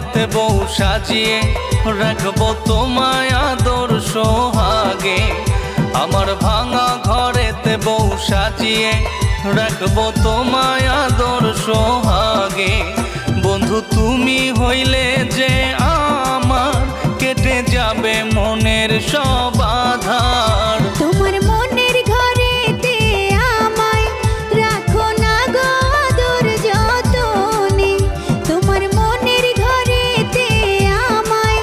ঘরেতে বউ সাজিয়ে রাখবো তোমায় আদর সোহাগে। আমার ভাঙা ঘরেতে বউ সাজিয়ে রাখবো তোমায় আদর সোহাগে। বন্ধু তুমি হইলে যে আমার কেটে যাবে মনের সব আধার। তোমার মনের ঘরেতে আমায় রাখো না গো আদর যতনে। তোমার মনের ঘরেতে আমায়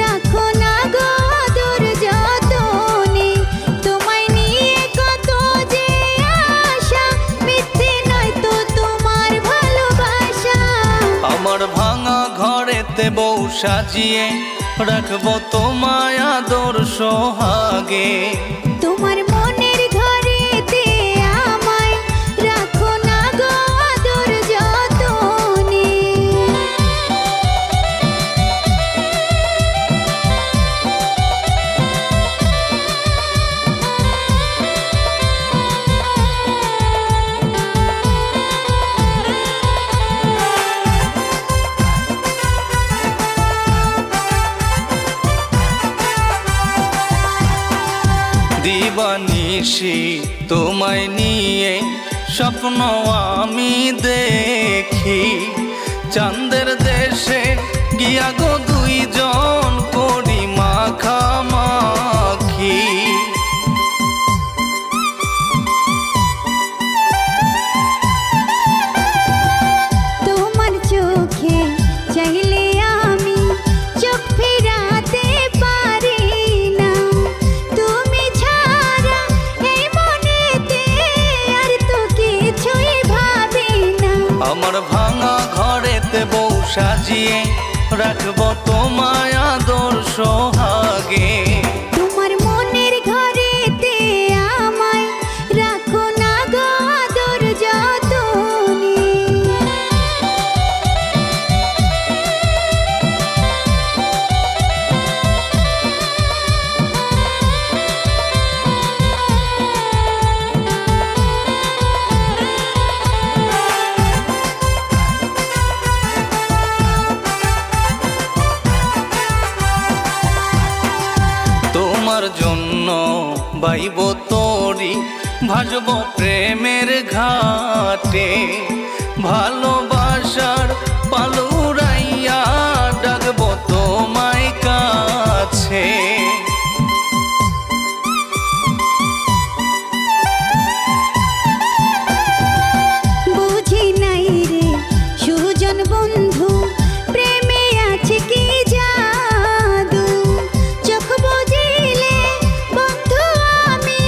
রাখো না গো আদর যতনে। তোমায় নিয়ে কত যে আশা, মিথ্যে নয় তো তোমার ভালোবাসা। আমার ভাঙা ঘরেতে বউ সাজিয়ে রাখবো তোমায় আদর সোহাগে। তোমার মনের ঘরেতে আমায় রাখো না গো আদর যতনে। দিবানিশি তোমায় নিয়ে স্বপ্ন আমি দেখি। চাঁদের দেশে গিয়া গো দুইজন করি মাখামাখি। তোমার চোখে চাইলে আমি চোখ ফেরাতে পারি না। তুমি ছাড়া এই মনেতে আর তো কিছুই ভাবি না। আমার ভাঙা ঘরেতে বউ সাজিয়ে রাখবো তোমায় আদর সোহাগে। তোমার মনের ঘরেতে আমায় রাখো না গো আদর যতনে। তোমার জন্য বাইব তরি ভাসবো প্রেমের ঘাটে। ভালোবাসার পালুরাইয়া ডাকবো তোমায় কাছে। বুঝি নাই রে সুজন বন্ধু, প্রেমে আছে কি জাদু। চোখ বুজিলে বন্ধু আমি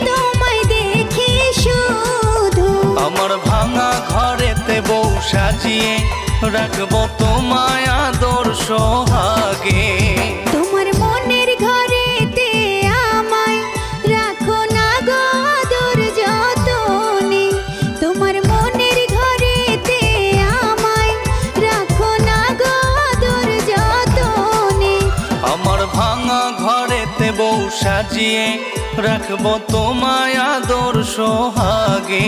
তোমায় দেখি শুধু। আমার ভাঙা ঘরেতে বউ সাজিয়ে রাখবো তোমায় আদর সোহাগে। তোমার মনের ঘরেতে আমায় রাখো না গো আদর যতনে। তোমার মনের ঘরেতে আমায় রাখো না গো আদর যতনে। আমার ভাঙা ঘরেতে বউ সাজিয়ে রাখবো তোমায় আদর সোহাগে।